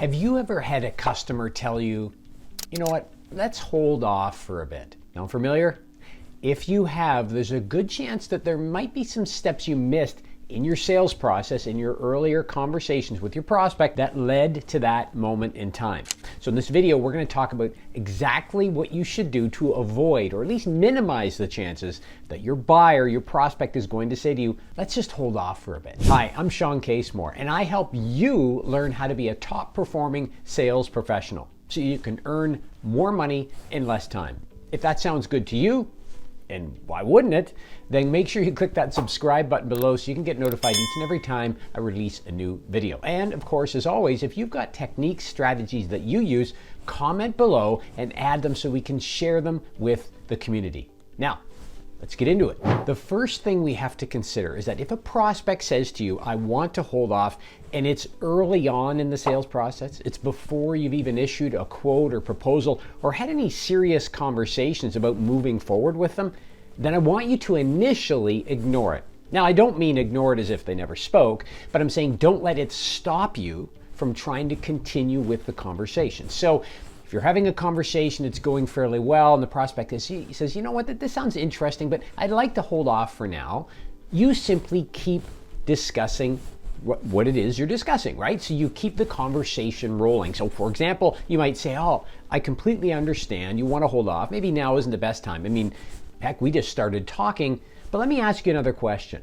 Have you ever had a customer tell you, you know what, let's hold off for a bit? Sound familiar? If you have, there's a good chance that there might be some steps you missed in your sales process, in your earlier conversations with your prospect that led to that moment in time. So in this video, we're going to talk about exactly what you should do to avoid or at least minimize the chances that your buyer, your prospect is going to say to you, let's just hold off for a bit. Hi, I'm Shawn Casemore, and I help you learn how to be a top performing sales professional so you can earn more money in less time. If that sounds good to you, and why wouldn't it, then make sure you click that subscribe button below so you can get notified each and every time I release a new video. And of course, as always, if you've got techniques, strategies that you use, comment below and add them so we can share them with the community. Now, let's get into it. The first thing we have to consider is that if a prospect says to you, I want to hold off, and it's early on in the sales process, it's before you've even issued a quote or proposal or had any serious conversations about moving forward with them, then I want you to initially ignore it. Now, I don't mean ignore it as if they never spoke, but I'm saying don't let it stop you from trying to continue with the conversation. So if you're having a conversation, it's going fairly well, and the prospect says, you know what, this sounds interesting, but I'd like to hold off for now. You simply keep discussing what it is you're discussing, right? So you keep the conversation rolling. So for example, you might say, oh, I completely understand. You want to hold off. Maybe now isn't the best time. I mean, heck, we just started talking, but let me ask you another question,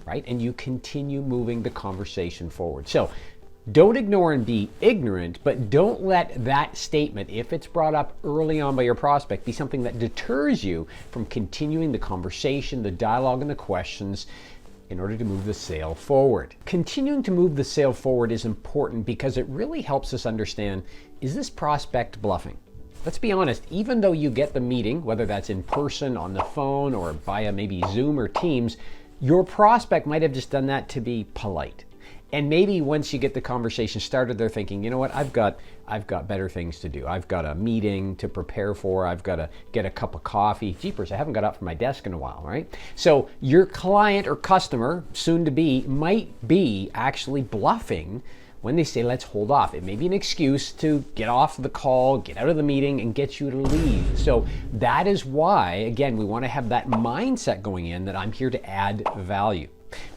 right? And you continue moving the conversation forward. So don't ignore and be ignorant, but don't let that statement, if it's brought up early on by your prospect, be something that deters you from continuing the conversation, the dialogue, and the questions in order to move the sale forward. Continuing to move the sale forward is important because it really helps us understand, is this prospect bluffing? Let's be honest, even though you get the meeting, whether that's in person, on the phone, or via maybe Zoom or Teams, your prospect might have just done that to be polite. And maybe once you get the conversation started, they're thinking, you know what, I've got better things to do. I've got a meeting to prepare for. I've got to get a cup of coffee. Jeepers, I haven't got up from my desk in a while, right? So your client or customer, soon to be, might be actually bluffing when they say, let's hold off. It may be an excuse to get off the call, get out of the meeting, and get you to leave. So that is why, again, we want to have that mindset going in that I'm here to add value.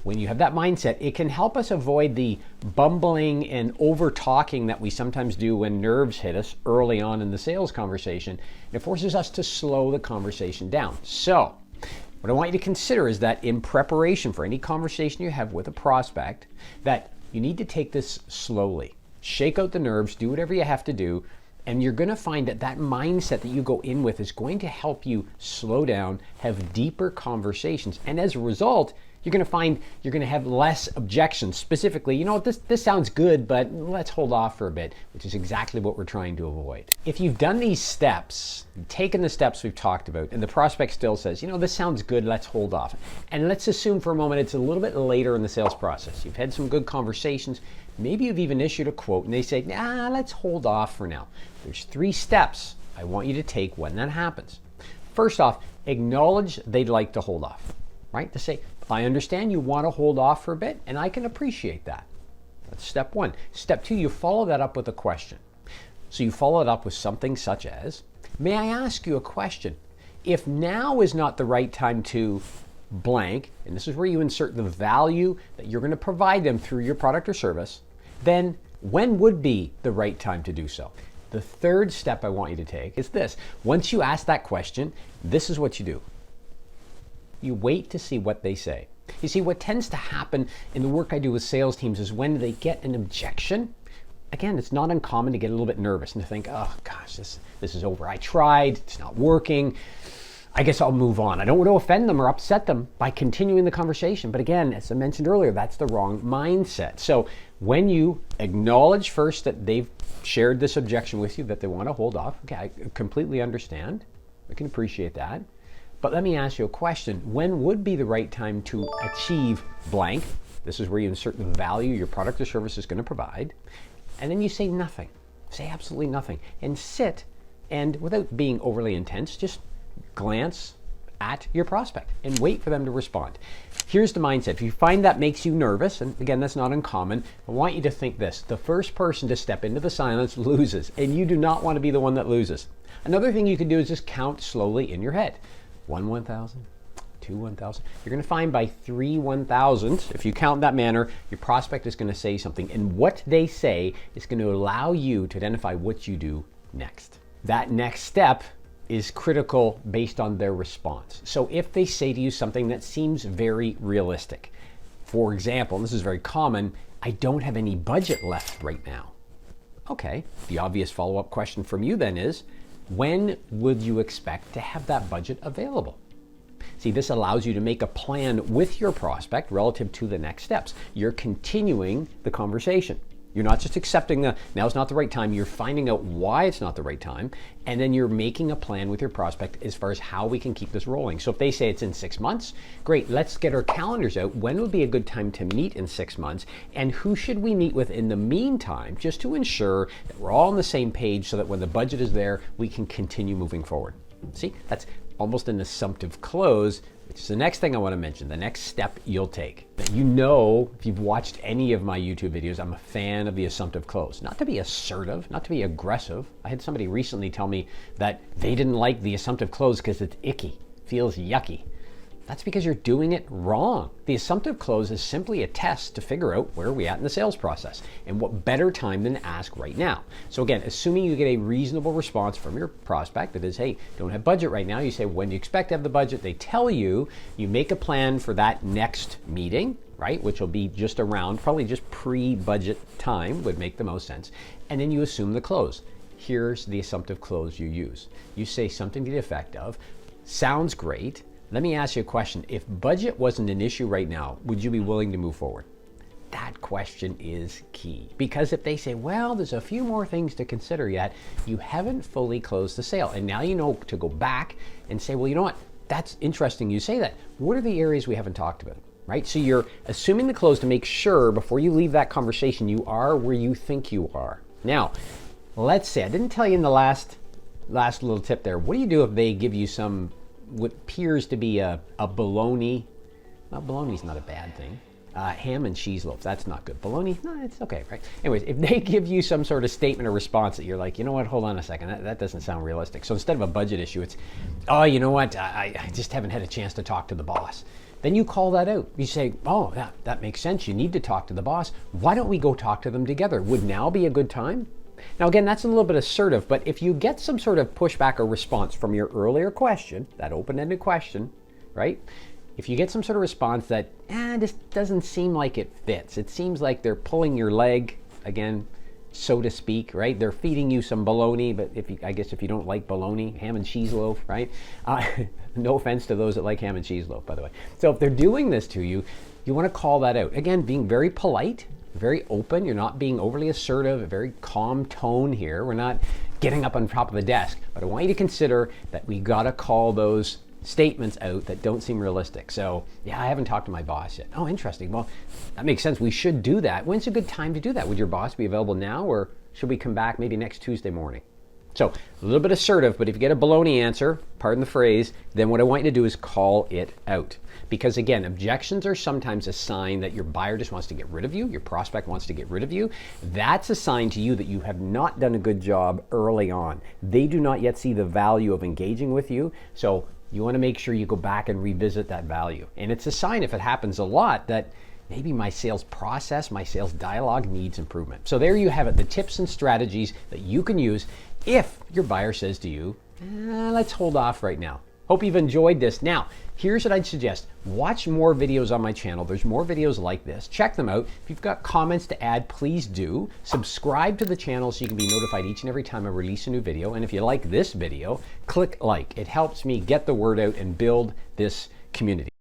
When you have that mindset, it can help us avoid the bumbling and over talking that we sometimes do when nerves hit us early on in the sales conversation. It forces us to slow the conversation down. So what I want you to consider is that in preparation for any conversation you have with a prospect, that you need to take this slowly. Shake out the nerves, do whatever you have to do, and you're going to find that that mindset that you go in with is going to help you slow down, have deeper conversations, and as a result, you're going to find you're going to have less objections. Specifically, you know, this sounds good, but let's hold off for a bit, which is exactly what we're trying to avoid. If you've done these steps, taken the steps we've talked about, and the prospect still says, you know, this sounds good, let's hold off. And let's assume for a moment it's a little bit later in the sales process. You've had some good conversations. Maybe you've even issued a quote and they say, nah, let's hold off for now. There's 3 steps I want you to take when that happens. First off, acknowledge they'd like to hold off, right? To say, I understand you want to hold off for a bit, and I can appreciate that. That's step 1. Step 2, you follow that up with a question. So you follow it up with something such as, may I ask you a question? If now is not the right time to blank, and this is where you insert the value that you're going to provide them through your product or service, then when would be the right time to do so? The 3rd step I want you to take is this. Once you ask that question, this is what you do. You wait to see what they say. You see, what tends to happen in the work I do with sales teams is when they get an objection, again, it's not uncommon to get a little bit nervous and to think, oh gosh, this is over. I tried, it's not working. I guess I'll move on. I don't want to offend them or upset them by continuing the conversation. But again, as I mentioned earlier, that's the wrong mindset. So when you acknowledge first that they've shared this objection with you, that they want to hold off, okay, I completely understand. I can appreciate that. But let me ask you a question. When would be the right time to achieve blank? This is where you insert the value your product or service is going to provide. And then you say nothing. Say absolutely nothing. And sit, and without being overly intense, just glance at your prospect and wait for them to respond. Here's the mindset. If you find that makes you nervous, and again, that's not uncommon, I want you to think this. The first person to step into the silence loses, and you do not want to be the one that loses. Another thing you can do is just count slowly in your head. 1 1,000, 2 1,000. You're going to find by 3 1,000, if you count in that manner, your prospect is going to say something, and what they say is going to allow you to identify what you do next. That next step is critical based on their response. So if they say to you something that seems very realistic, for example, and this is very common, I don't have any budget left right now. Okay, the obvious follow-up question from you then is, when would you expect to have that budget available? See, this allows you to make a plan with your prospect relative to the next steps. You're continuing the conversation. You're not just accepting now's not the right time, you're finding out why it's not the right time, and then you're making a plan with your prospect as far as how we can keep this rolling. So if they say it's in 6 months, great, let's get our calendars out. When would be a good time to meet in 6 months? And who should we meet with in the meantime, just to ensure that we're all on the same page so that when the budget is there, we can continue moving forward. See, that's almost an assumptive close, which is the next thing I want to mention, the next step you'll take. You know, if you've watched any of my YouTube videos, I'm a fan of the assumptive close. Not to be assertive, not to be aggressive. I had somebody recently tell me that they didn't like the assumptive close because it's icky, feels yucky. That's because you're doing it wrong. The assumptive close is simply a test to figure out where we're at in the sales process, and what better time than to ask right now. So again, assuming you get a reasonable response from your prospect that is, hey, don't have budget right now, you say, when do you expect to have the budget? They tell you, you make a plan for that next meeting, right, which will be just around, probably just pre-budget time would make the most sense, and then you assume the close. Here's the assumptive close you use. You say something to the effect of, sounds great. Let me ask you a question. If budget wasn't an issue right now, would you be willing to move forward? That question is key, because if they say, well, there's a few more things to consider yet, you haven't fully closed the sale. And now you know to go back and say, well, you know what? That's interesting you say that. What are the areas we haven't talked about, right? So you're assuming the close to make sure before you leave that conversation, you are where you think you are. Now, let's say, I didn't tell you in the last little tip there, what do you do if they give you some what appears to be a bologna? Well, bologna's not a bad thing. Ham and cheese loaf, that's not good. Bologna, no, it's okay, right? Anyways, if they give you some sort of statement or response that you're like, you know what, hold on a second, that doesn't sound realistic. So instead of a budget issue, it's, oh, you know what, I just haven't had a chance to talk to the boss. Then you call that out. You say, oh, that makes sense. You need to talk to the boss. Why don't we go talk to them together? Would now be a good time? Now again, that's a little bit assertive, but if you get some sort of pushback or response from your earlier question, that open-ended question, right? If you get some sort of response that, this doesn't seem like it fits. It seems like they're pulling your leg, again, so to speak, right? They're feeding you some bologna, but I guess if you don't like bologna, ham and cheese loaf, right? No offense to those that like ham and cheese loaf, by the way. So if they're doing this to you, you want to call that out. Again, being very polite, very open. You're not being overly assertive, a very calm tone here. We're not getting up on top of the desk, but I want you to consider that we got to call those statements out that don't seem realistic. So, yeah, I haven't talked to my boss yet. Oh, interesting. Well, that makes sense. We should do that. When's a good time to do that? Would your boss be available now, or should we come back maybe next Tuesday morning? So a little bit assertive, but if you get a baloney answer, pardon the phrase, then what I want you to do is call it out. Because again, objections are sometimes a sign that your buyer just wants to get rid of you, your prospect wants to get rid of you. That's a sign to you that you have not done a good job early on. They do not yet see the value of engaging with you. So you want to make sure you go back and revisit that value. And it's a sign, if it happens a lot, that maybe my sales process, my sales dialogue needs improvement. So there you have it, the tips and strategies that you can use if your buyer says to you, let's hold off right now. Hope you've enjoyed this. Now, here's what I'd suggest. Watch more videos on my channel. There's more videos like this. Check them out. If you've got comments to add, please do. Subscribe to the channel so you can be notified each and every time I release a new video. And if you like this video, click like. It helps me get the word out and build this community.